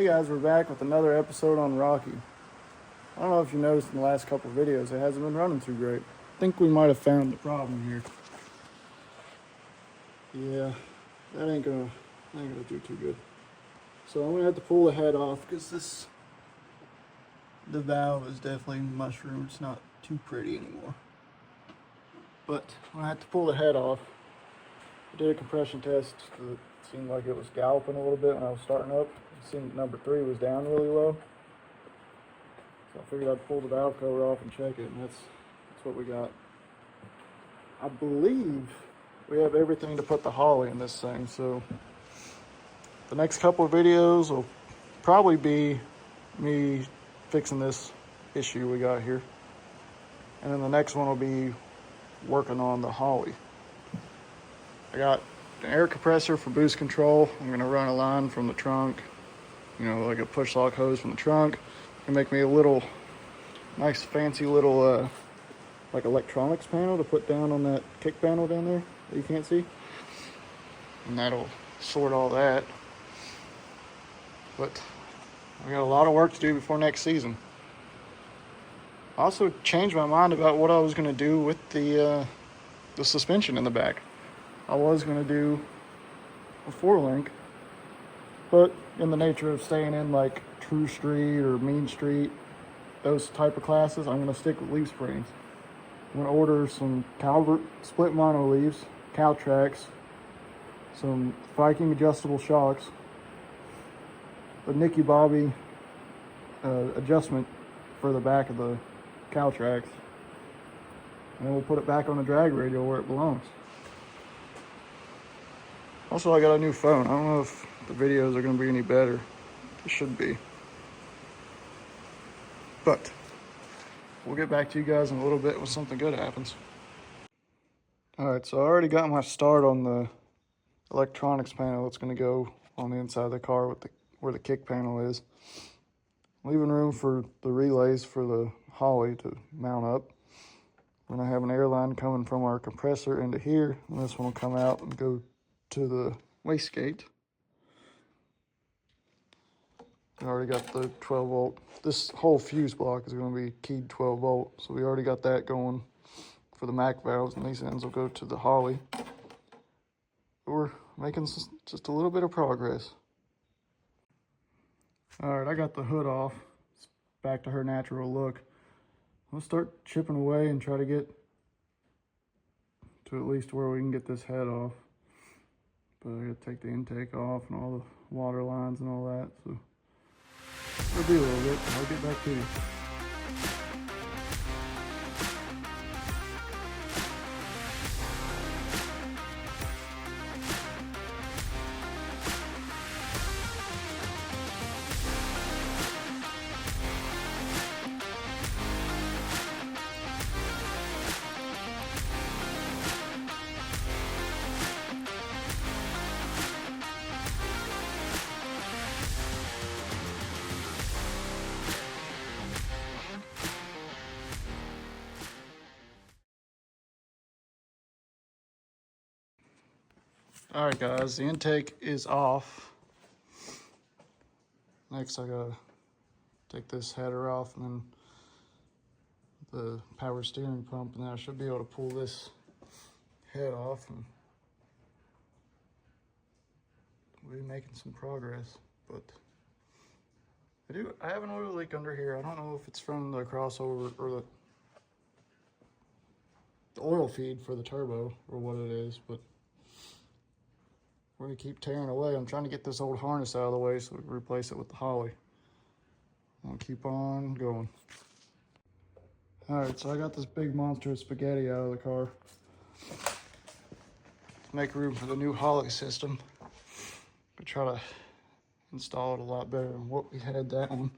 Hey guys, we're back with another episode on Rocky. I don't know if you noticed in the last couple of videos, it hasn't been running too great. I think we might have found the problem here. Yeah, that ain't gonna do too good. So I'm gonna have to pull the head off because the valve is definitely mushroomed. It's not too pretty anymore. But I'm gonna have to pull the head off. I did a compression test. It seemed like it was galloping a little bit when I was starting up. It seemed number 3 was down really low. So I figured I'd pull the valve cover off and check it, and that's what we got. I believe we have everything to put the Holly in this thing, so the next couple of videos will probably be me fixing this issue we got here. And then the next one will be working on the Holly. I got an air compressor for boost control. I'm gonna run a line from the trunk, like a push lock hose from the trunk, and make me a little nice fancy little like electronics panel to put down on that kick panel down there that you can't see, and that'll sort all that. But we got a lot of work to do before next season. I also changed my mind about what I was going to do with the suspension in the back. I was going to do a 4-link, but in the nature of staying in like True Street or Mean Street, those type of classes, I'm going to stick with leaf springs. I'm going to order some Calvert split mono leaves, cow tracks, some Viking adjustable shocks, a Nicky Bobby adjustment for the back of the cow tracks, and then we'll put it back on the drag radial where it belongs. Also, I got a new phone. I don't know if the videos are going to be any better. It should be. But we'll get back to you guys in a little bit when something good happens. Alright, so I already got my start on the electronics panel that's going to go on the inside of the car with where the kick panel is. Leaving room for the relays for the Holly to mount up. We're going to have an air line coming from our compressor into here, and this one will come out and go to the wastegate. I already got the 12 volt. This whole fuse block is going to be keyed 12 volt, so we already got that going for the Mac valves, and these ends will go to the Holly. We're making just a little bit of progress. Alright, I got the hood off. It's back to her natural look. I'm going to start chipping away and try to get to at least where we can get this head off. But I got to take the intake off and all the water lines and all that, so it'll be a little bit. I'll get back to you. Alright guys, the intake is off. Next I gotta take this header off and then the power steering pump, and then I should be able to pull this head off, and we'll be making some progress. But I have an oil leak under here. I don't know if it's from the crossover or the oil feed for the turbo or what it is, but we're gonna keep tearing away. I'm trying to get this old harness out of the way so we can replace it with the Holly. I'm gonna keep on going. Alright, so I got this big monster of spaghetti out of the car to make room for the new Holly system. I try to install it a lot better than what we had that one.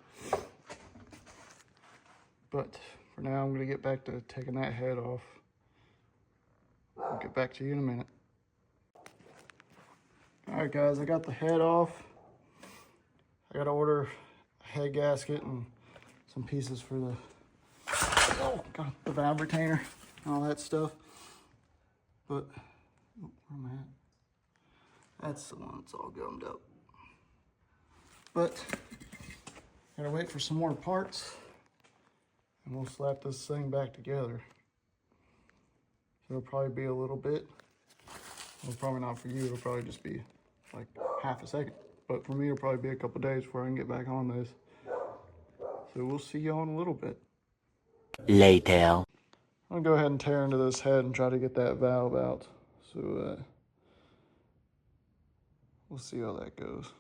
But for now, I'm gonna get back to taking that head off. I'll get back to you in a minute. Alright guys, I got the head off. I gotta order a head gasket and some pieces for the valve retainer and all that stuff. But where am I at? That's the one that's all gummed up. But gotta wait for some more parts and we'll slap this thing back together. So it'll probably be a little bit. Well, probably not for you, it'll probably just be like half a second. But for me, it'll probably be a couple days before I can get back on this. So we'll see y'all in a little bit. Later. I'm gonna go ahead and tear into this head and try to get that valve out. So we'll see how that goes.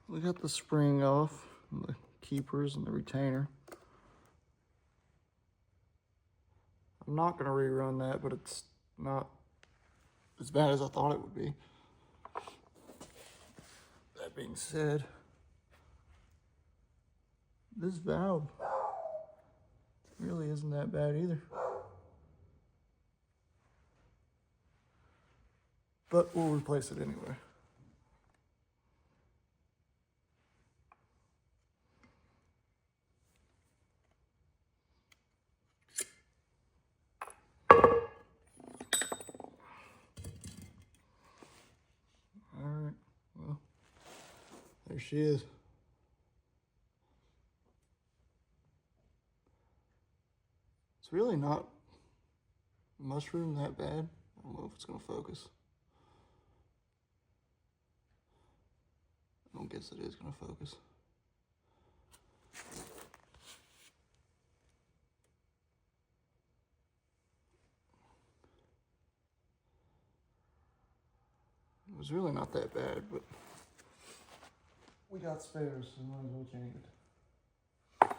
We got the spring off, and the keepers and the retainer. I'm not gonna rerun that, but it's not as bad as I thought it would be. That being said, this valve really isn't that bad either. But we'll replace it anyway. Alright, well, there she is. It's really not mushroom that bad. I don't know if it's gonna focus. I don't guess it is gonna focus. It was really not that bad, but we got spares, so might as well change it. Alright,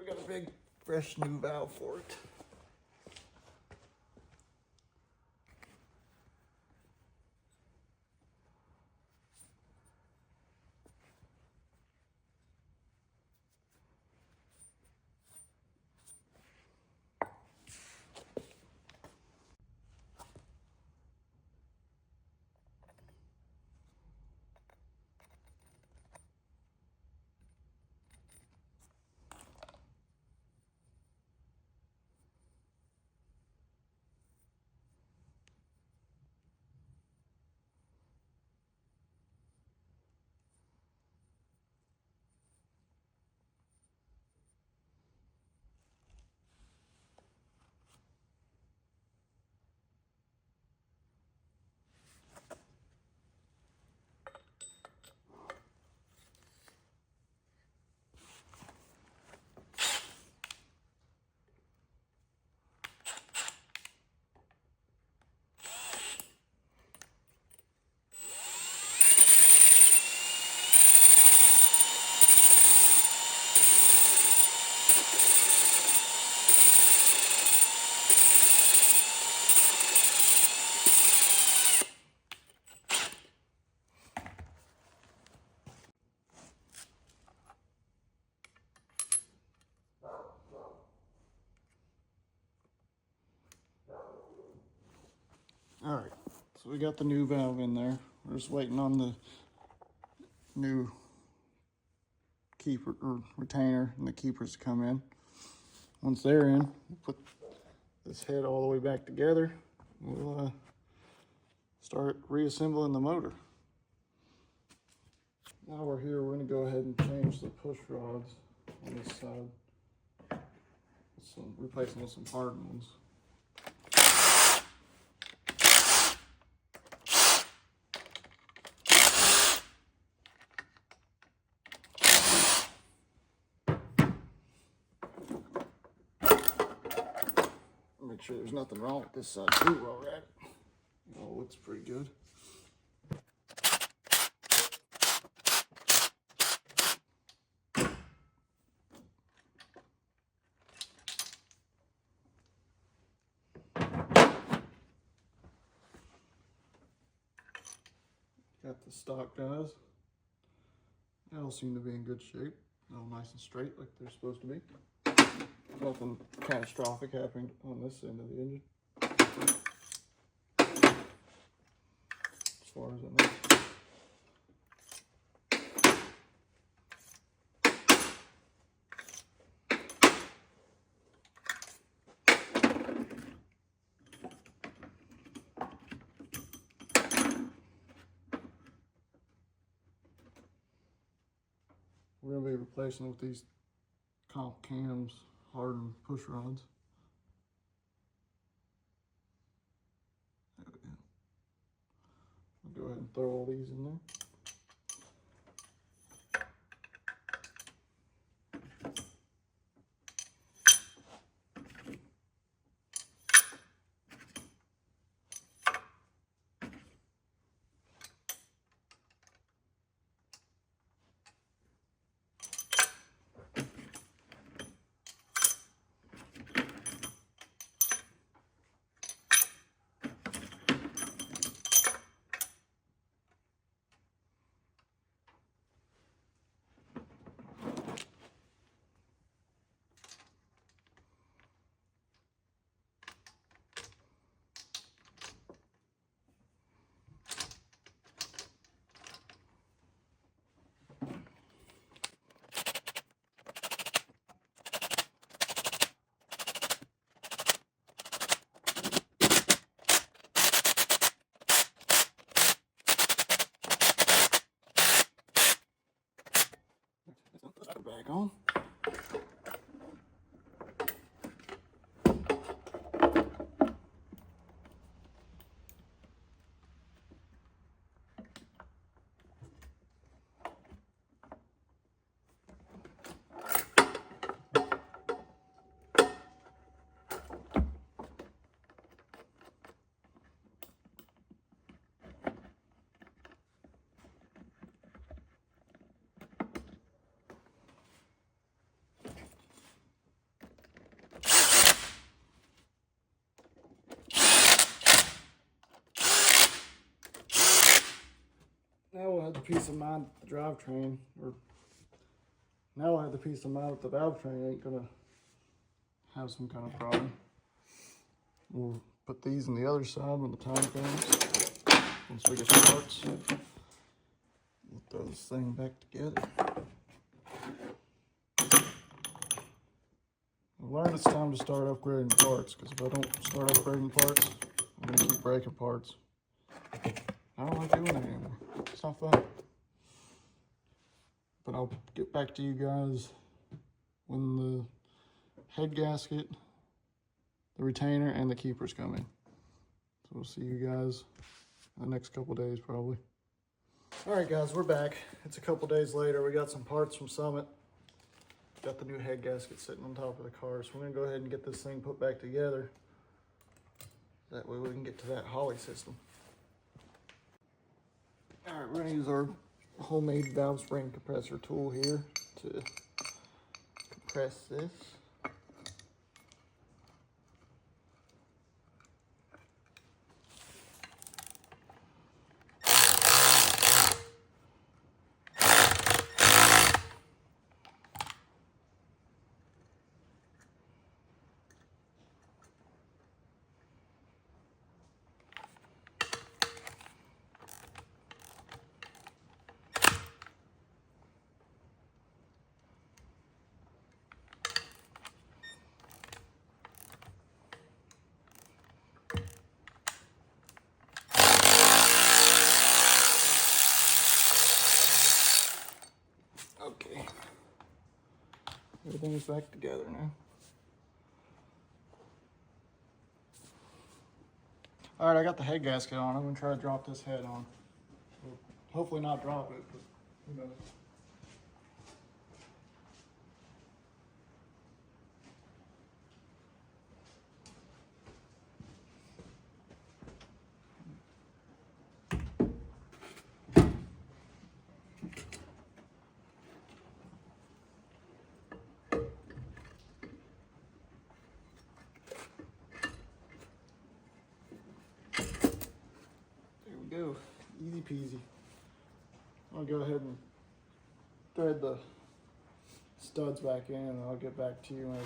we got a big, fresh new valve for it. Alright, so we got the new valve in there. We're just waiting on the new keeper or retainer and the keepers to come in. Once they're in, we'll put this head all the way back together. We'll start reassembling the motor. While we're here, we're going to go ahead and change the push rods on this side. Replacing with some hardened ones. Make sure there's nothing wrong with this side too while we're at it. It all looks pretty good. Got the stock guys. They all seem to be in good shape. All nice and straight like they're supposed to be. Nothing catastrophic happening on this end of the engine. As far as I know. We're going to be replacing with these comp cams, hardened push rods. There we go. I'll go ahead and throw all these in there. Put it back on. Now we'll have the peace of mind that the drivetrain, or now we'll have the peace of mind that the valve train ain't gonna have some kind of problem. We'll put these on the other side when the time comes. Once we get the parts, we'll throw this thing back together. I've learned it's time to start upgrading parts, because if I don't start upgrading parts, I'm gonna keep breaking parts. I don't like doing it anymore. It's not fun. But I'll get back to you guys when the head gasket, the retainer, and the keepers come in. So we'll see you guys in the next couple days probably. All right guys, we're back. It's a couple days later. We got some parts from Summit. Got the new head gasket sitting on top of the car. So we're gonna go ahead and get this thing put back together. That way we can get to that Holly system. All right, we're gonna use our homemade valve spring compressor tool here to compress this. Okay, everything is back together now. All right, I got the head gasket on. I'm gonna try to drop this head on. Well, hopefully not drop it, but who knows. There we go, easy peasy. I'll go ahead and thread the studs back in, and I'll get back to you whenever.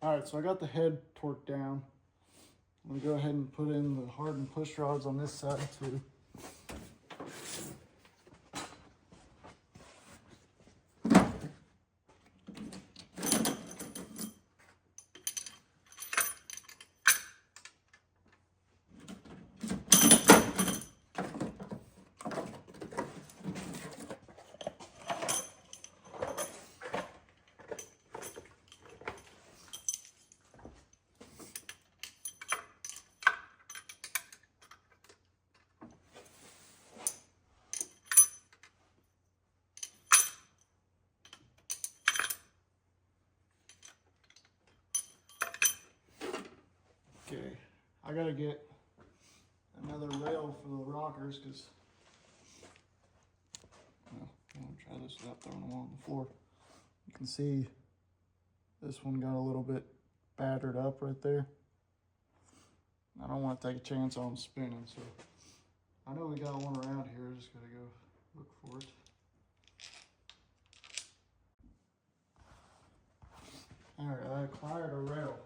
Alright, so I got the head torqued down. I'm going to go ahead and put in the hardened push rods on this side too. Okay, I gotta get another rail for the rockers because, well, I'm gonna try this without throwing them on the floor. You can see this one got a little bit battered up right there. I don't want to take a chance on spinning, so I know we got one around here. I just gotta go look for it. All right, I acquired a rail.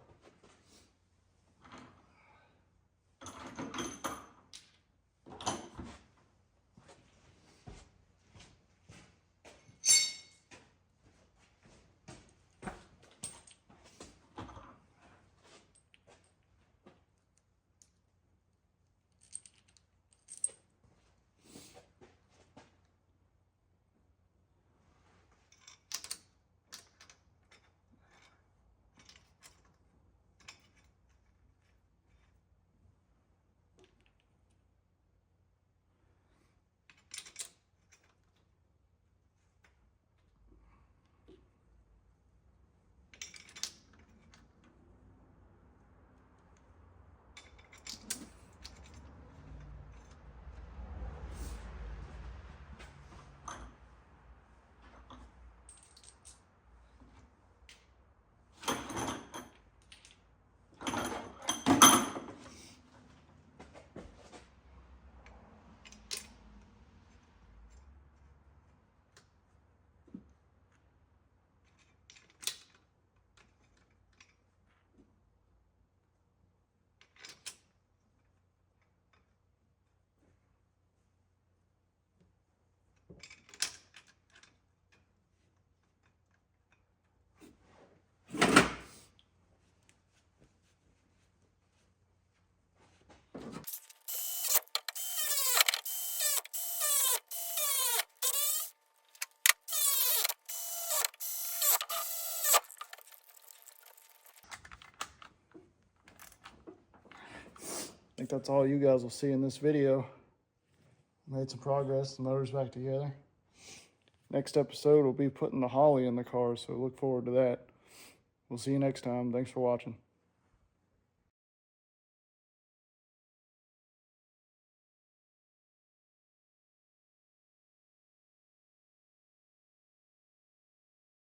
I think that's all you guys will see in this video. Made some progress, the motor's back together. Next episode will be putting the Holly in the car, so look forward to that. We'll see you next time. Thanks for watching.